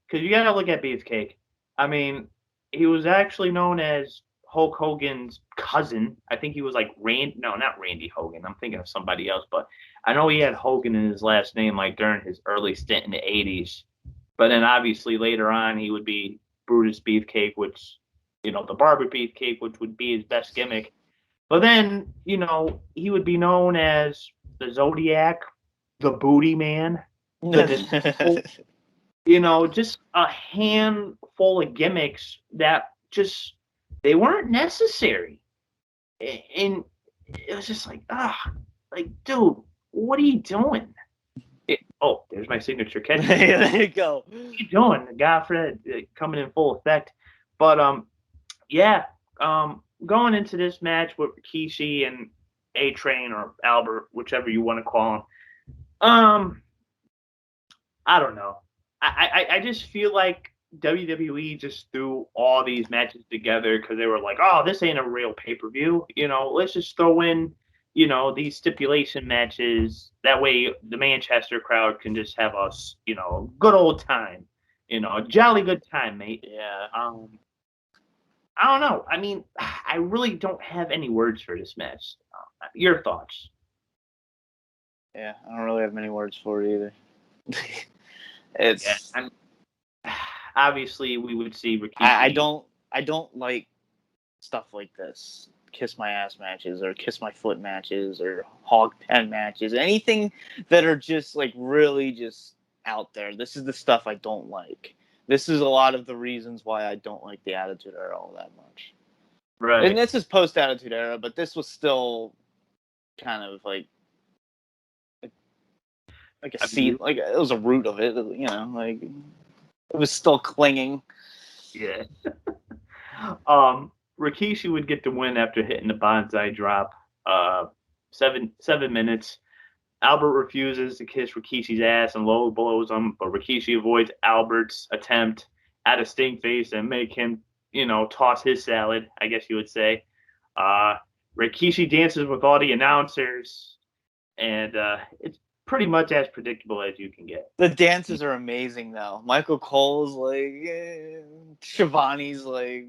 S5: Because you got to look at Beefcake. I mean, he was actually known as Hulk Hogan's cousin. I think he was like not Randy Hogan. I'm thinking of somebody else, but I know he had Hogan in his last name like during his early stint in the 80s. But then obviously later on he would be Brutus Beefcake, which, the Barber Beefcake, which would be his best gimmick. But then, he would be known as the Zodiac, the Booty Man, just a handful of gimmicks that just, they weren't necessary. And it was just like, dude, what are you doing? There's my signature catch.
S4: There you go.
S5: What are you doing? The Godfrey coming in full effect. But, going into this match with Rikishi and A-Train or Albert, whichever you want to call him, I don't know. I just feel like WWE just threw all these matches together because they were like, oh, this ain't a real pay-per-view. Let's just throw in, these stipulation matches. That way the Manchester crowd can just have a, good old time. A jolly good time, mate.
S4: Yeah.
S5: I don't know. I mean, I really don't have any words for this match. Your thoughts?
S4: Yeah, I don't really have many words for it either. It's
S5: obviously we would see Rikishi.
S4: I don't like stuff like this. Kiss my ass matches or kiss my foot matches or hog pen matches. Anything that are just like really just out there. This is the stuff I don't like. This is a lot of the reasons why I don't like the Attitude Era all that much.
S5: Right.
S4: And this is post-Attitude Era, but this was still kind of like a seed, like it was a root of it, like it was still clinging.
S5: Yeah. Rakishi would get the win after hitting the bonsai drop. 7 minutes. Albert refuses to kiss Rikishi's ass and low blows him, but Rikishi avoids Albert's attempt at a stink face and make him, toss his salad, I guess you would say. Rikishi dances with all the announcers, and it's pretty much as predictable as you can get.
S4: The dances are amazing, though. Michael Cole's like, Shivani's like,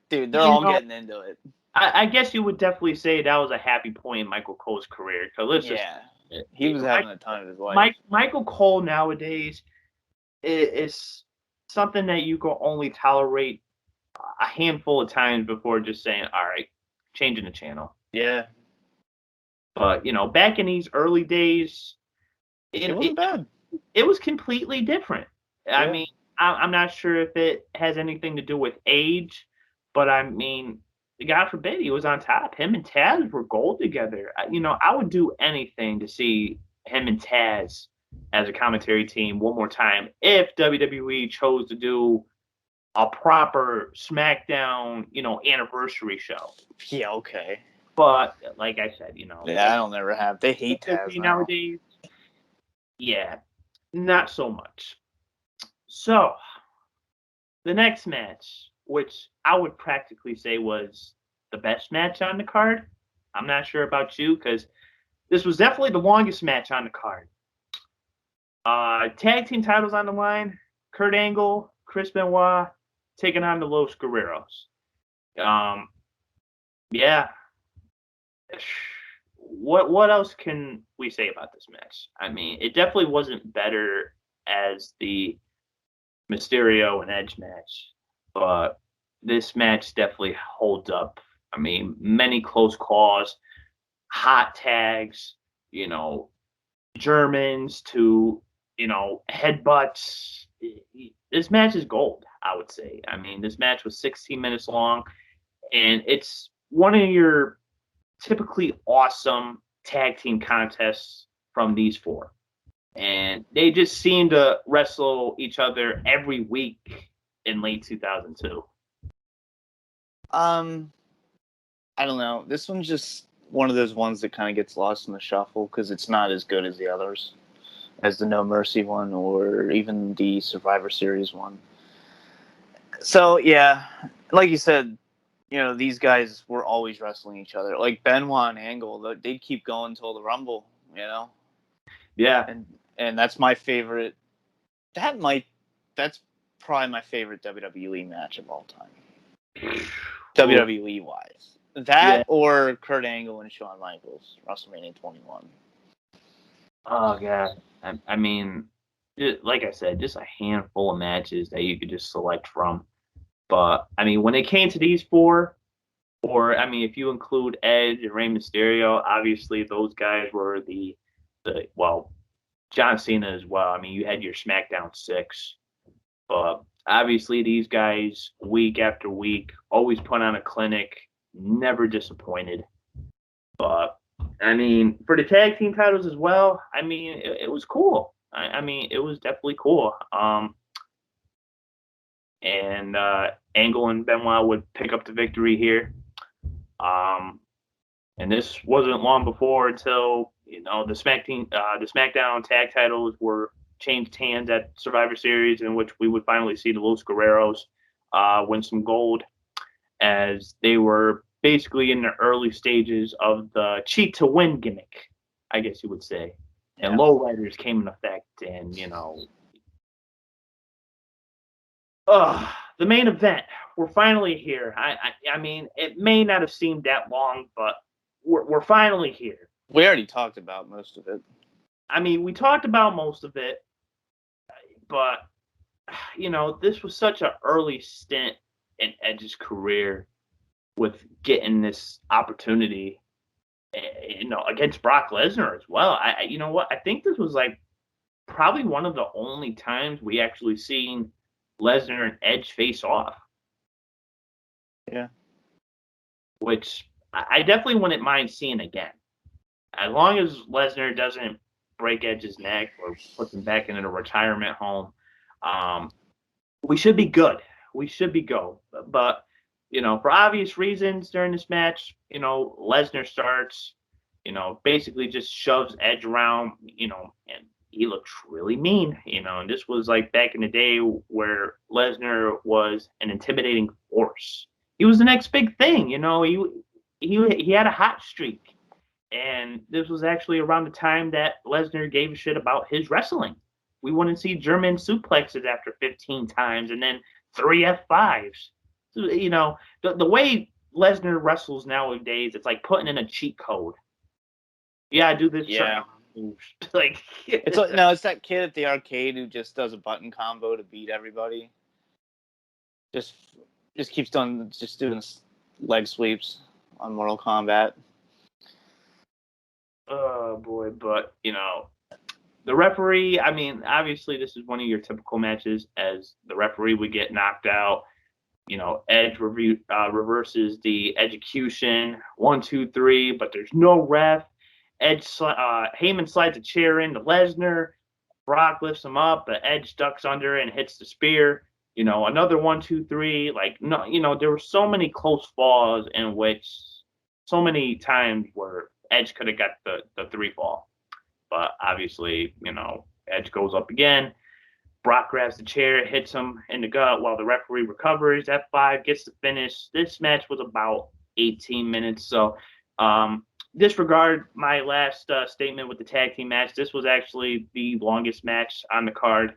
S4: dude, they're all getting into it.
S5: I guess you would definitely say that was a happy point in Michael Cole's career.
S4: He was having a time of his life.
S5: Michael Cole nowadays is something that you can only tolerate a handful of times before just saying, all right, changing the channel.
S4: Yeah.
S5: But, back in these early days,
S4: it wasn't bad.
S5: It was completely different. Yeah. I mean, I'm not sure if it has anything to do with age, but I mean, God forbid he was on top. Him and Taz were gold together. I would do anything to see him and Taz as a commentary team one more time if WWE chose to do a proper SmackDown, anniversary show.
S4: Yeah, okay.
S5: But like I said,
S4: I don't ever have. They hate Taz
S5: nowadays. Yeah, not so much. So the next match, which I would practically say was the best match on the card. I'm not sure about you because this was definitely the longest match on the card. Tag team titles on the line. Kurt Angle, Chris Benoit taking on the Los Guerreros. Yeah. What else can we say about this match? I mean, it definitely wasn't better as the Mysterio and Edge match, but this match definitely holds up. I mean, many close calls, hot tags, Germans to, headbutts. This match is gold, I would say. I mean, this match was 16 minutes long, and it's one of your typically awesome tag team contests from these four. And they just seem to wrestle each other every week in late 2002.
S4: I don't know. This one's just one of those ones that kind of gets lost in the shuffle because it's not as good as the others, as the No Mercy one or even the Survivor Series one. So, yeah, like you said, these guys were always wrestling each other. Like Benoit and Angle, they'd keep going until the Rumble,
S5: Yeah.
S4: And that's my favorite. That's probably my favorite WWE match of all time. WWE wise. That
S5: Yeah.
S4: or Kurt Angle and Shawn Michaels, WrestleMania 21.
S5: Oh god, I mean, like I said, just a handful of matches that you could just select from. But I mean, when it came to these four, or I mean, if you include Edge and Rey Mysterio, obviously those guys were the well, John Cena as well. I mean, you had your SmackDown 6, but obviously these guys, week after week, always put on a clinic, never disappointed. But I mean, for the tag team titles as well, I mean, it was cool. I mean, it was definitely cool. And Angle and Benoit would pick up the victory here. And this wasn't long before until the SmackDown tag titles were changed hands at Survivor Series, in which we would finally see the Los Guerreros win some gold, as they were basically in the early stages of the cheat to win gimmick, I guess you would say. And lowriders came in effect, and the main event. We're finally here. I mean, it may not have seemed that long, but we're finally here.
S4: We already talked about most of it.
S5: I mean, we talked about most of it, but this was such an early stint in Edge's career with getting this opportunity, against Brock Lesnar as well. You know what? I think this was like probably one of the only times we actually seen Lesnar and Edge face off.
S4: Yeah.
S5: Which I definitely wouldn't mind seeing again. As long as Lesnar doesn't break Edge's neck or put him back into a retirement home, we should be good. We should be good. But, for obvious reasons during this match, Lesnar starts, basically just shoves Edge around, and he looks really mean, and this was like back in the day where Lesnar was an intimidating force. He was the next big thing, he had a hot streak. And this was actually around the time that Lesnar gave a shit about his wrestling. We wouldn't see German suplexes after 15 times and then 3 F5s. So, the way Lesnar wrestles nowadays, it's like putting in a cheat code. Yeah, I do this.
S4: Yeah.
S5: Like
S4: it's that kid at the arcade who just does a button combo to beat everybody. Just keeps doing leg sweeps on Mortal Kombat.
S5: Oh boy, but the referee, I mean, obviously this is one of your typical matches, as the referee would get knocked out. Edge reverses the execution 1, 2, 3, but there's no ref. Heyman slides a chair into Lesnar. Brock lifts him up, but Edge ducks under and hits the spear. Another 1, 2, 3. Like, no, there were so many close falls in which so many times where Edge could have got the 3 fall. But obviously, Edge goes up again. Brock grabs the chair, hits him in the gut while the referee recovers. F5 gets the finish. This match was about 18 minutes. So disregard my last statement with the tag team match. This was actually the longest match on the card.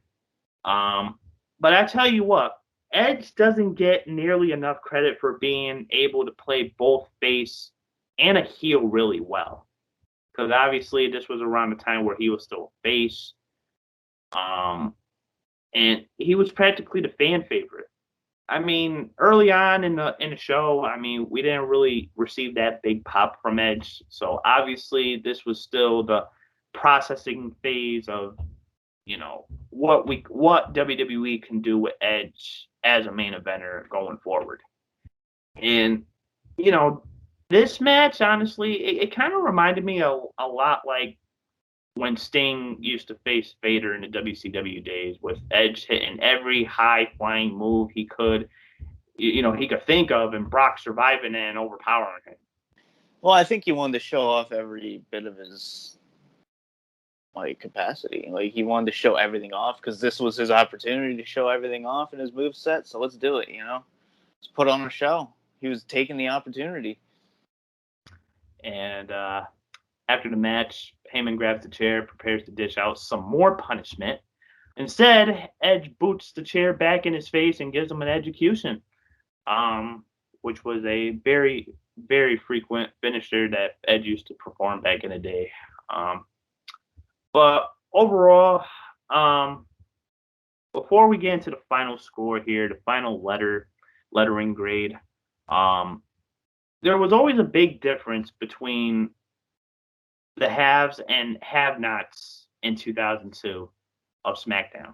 S5: But I tell you what, Edge doesn't get nearly enough credit for being able to play both face and a heel really well. Because obviously this was around the time where he was still a face. And he was practically the fan favorite. I mean, early on in the show, I mean, we didn't really receive that big pop from Edge. So obviously this was still the processing phase of, what WWE can do with Edge as a main eventer going forward. And, this match, honestly, it kind of reminded me a lot like when Sting used to face Vader in the WCW days, with Edge hitting every high-flying move he could think of, and Brock surviving and overpowering him.
S4: Well, I think he wanted to show off every bit of his capacity. Like, he wanted to show everything off because this was his opportunity to show everything off in his moveset. So let's do it. Let's put on a show. He was taking the opportunity.
S5: And after the match, Heyman grabs the chair, prepares to dish out some more punishment. Instead, Edge boots the chair back in his face and gives him an execution. which was a very, very frequent finisher that Edge used to perform back in the day. But overall, before we get into the final score here, the final lettering grade, there was always a big difference between the haves and have-nots in 2002 of SmackDown.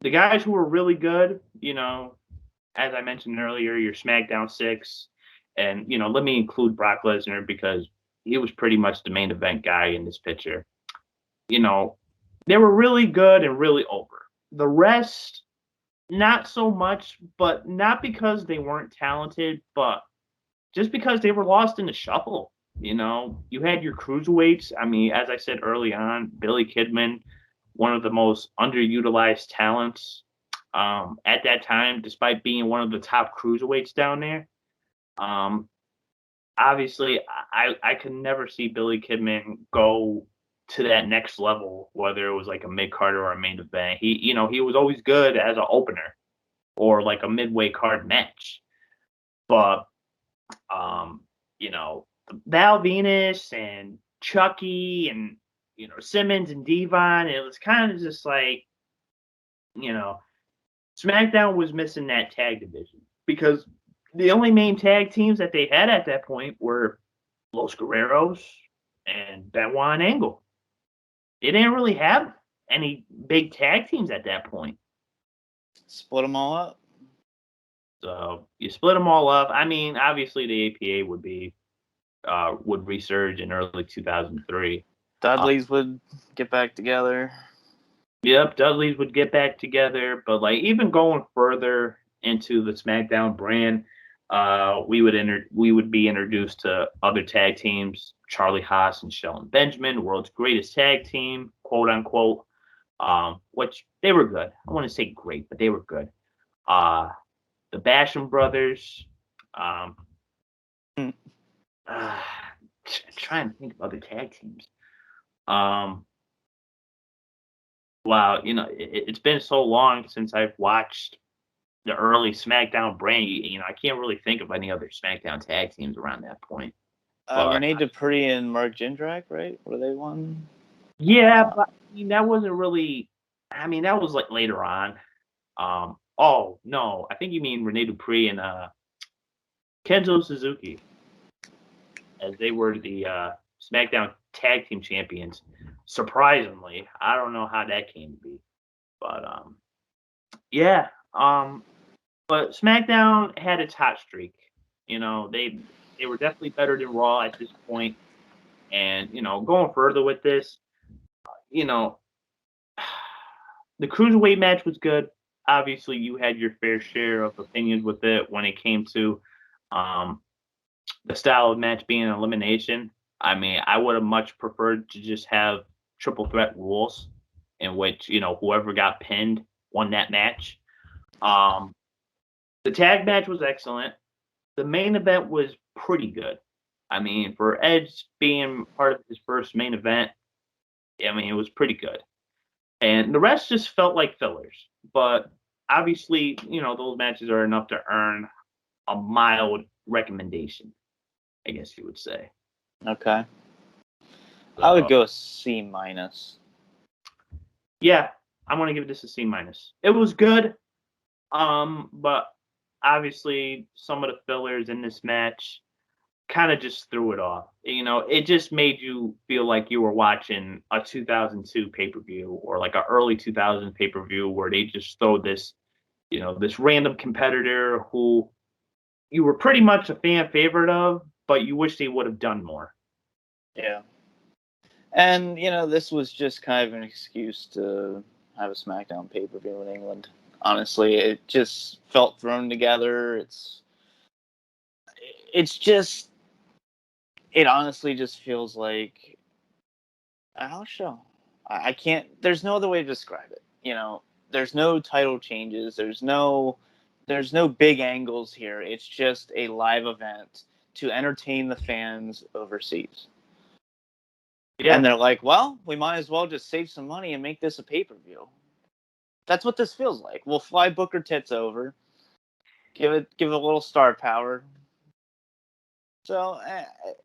S5: The guys who were really good, as I mentioned earlier, your SmackDown 6, and, let me include Brock Lesnar because he was pretty much the main event guy in this picture. They were really good and really over. The rest, not so much, but not because they weren't talented, but just because they were lost in the shuffle. You had your cruiserweights. I mean, as I said early on, Billy Kidman, one of the most underutilized talents at that time, despite being one of the top cruiserweights down there. Obviously, I could never see Billy Kidman go to that next level, whether it was like a mid-card or a main event. He was always good as an opener or like a midway card match. But, Val Venus and Chucky and, Simmons and Devon, it was kind of just like, SmackDown was missing that tag division because the only main tag teams that they had at that point were Los Guerreros and Benoit and Angle. They didn't really have any big tag teams at that point.
S4: Split them all up.
S5: So you split them all up. I mean, obviously the APA would resurge in early 2003.
S4: Dudleys would get back together.
S5: Yep, Dudleys would get back together, but like even going further into the SmackDown brand, we would be introduced to other tag teams, Charlie Haas and Shelton Benjamin, world's greatest tag team, quote unquote, which they were good. I want to say great, but they were good. The Basham brothers. Trying to think of other tag teams. Wow, it's been so long since I've watched the early SmackDown brand. I can't really think of any other SmackDown tag teams around that point.
S4: Rene Dupree and Mark Jindrak, right? Were they one?
S5: Yeah, but that wasn't really. That was like later on. Oh no, I think you mean Rene Dupree and Kenzo Suzuki, as they were the SmackDown Tag Team Champions. Surprisingly, I don't know how that came to be, but yeah. But SmackDown had its hot streak. They were definitely better than Raw at this point. And going further with this, the cruiserweight match was good. Obviously, you had your fair share of opinions with it when it came to the style of match being an elimination. I would have much preferred to just have triple threat rules in which, whoever got pinned won that match. The tag match was excellent. The main event was pretty good. For Edge being part of his first main event, it was pretty good. And the rest just felt like fillers. But obviously, those matches are enough to earn a mild recommendation, I guess you would say.
S4: Okay.
S5: So,
S4: I would go C minus.
S5: Yeah, I'm going to give this a C minus. It was good, but obviously some of the fillers in this match kind of just threw it off. It just made you feel like you were watching a 2002 pay-per-view or like an early 2000 pay-per-view where they just throw this, this random competitor who you were pretty much a fan favorite of, but you wish they would have done more.
S4: Yeah. And, this was just kind of an excuse to have a SmackDown pay-per-view in England. Honestly, it just felt thrown together. It honestly just feels like a house show. I can't, there's no other way to describe it. There's no title changes. There's no big angles here. It's just a live event to entertain the fans overseas. Yeah. And they're like, well, we might as well just save some money and make this a pay-per-view. That's what this feels like. We'll fly Booker Tits over. Give it a little star power. So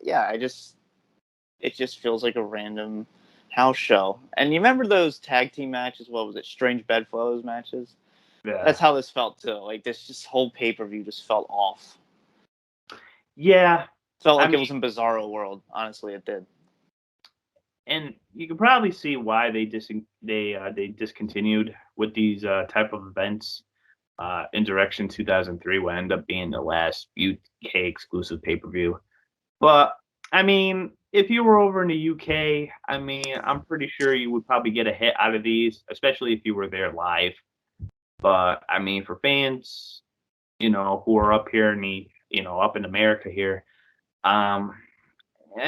S4: yeah, it just feels like a random house show. And you remember those tag team matches? What was it? Strange Bedfellows matches.
S5: Yeah.
S4: That's how this felt too. Like this whole pay-per-view just felt off.
S5: Yeah.
S4: Felt like it was in Bizarro World. Honestly, it did.
S5: And you can probably see why they discontinued with these type of events. Indirection 2003 will end up being the last UK exclusive pay-per-view. But I mean, if you were over in the UK, I mean, I'm pretty sure you would probably get a hit out of these, especially if you were there live. But I mean, for fans, who are up here up in America here, I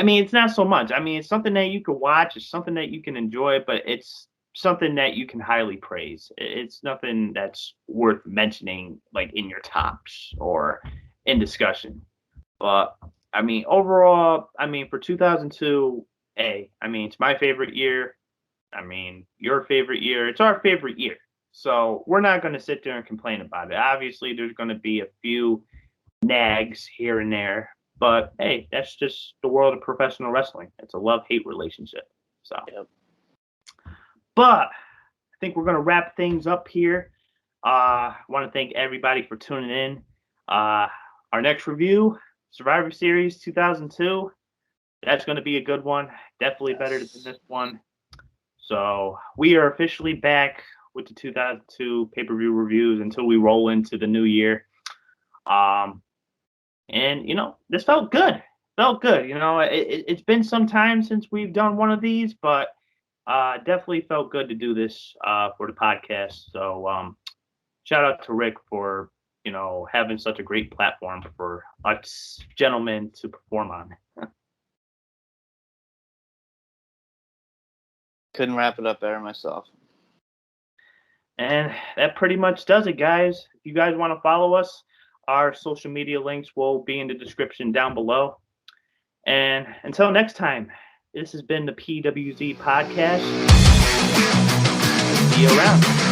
S5: mean, it's not so much. I mean, it's something that you can watch. It's something that you can enjoy, but it's something that you can highly praise. It's nothing that's worth mentioning, like in your tops or in discussion. But I mean, overall, I mean, for 2002, I mean, it's my favorite year. I mean, your favorite year. It's our favorite year. So we're not going to sit there and complain about it. Obviously, there's going to be a few nags here and there. But hey, that's just the world of professional wrestling. It's a love-hate relationship. So,
S4: Yep.
S5: But I think we're gonna wrap things up here. I want to thank everybody for tuning in. Our next review, Survivor Series 2002. That's going to be a good one. Definitely better than this one. So we are officially back with the 2002 pay-per-view reviews until we roll into the new year. And, this felt good. It's been some time since we've done one of these, but definitely felt good to do this for the podcast. So shout out to Rick for, having such a great platform for us gentlemen to perform on.
S4: Couldn't wrap it up better myself.
S5: And that pretty much does it, guys. If you guys want to follow us, our social media links will be in the description down below. And until next time, this has been the PWZ Podcast. See you around.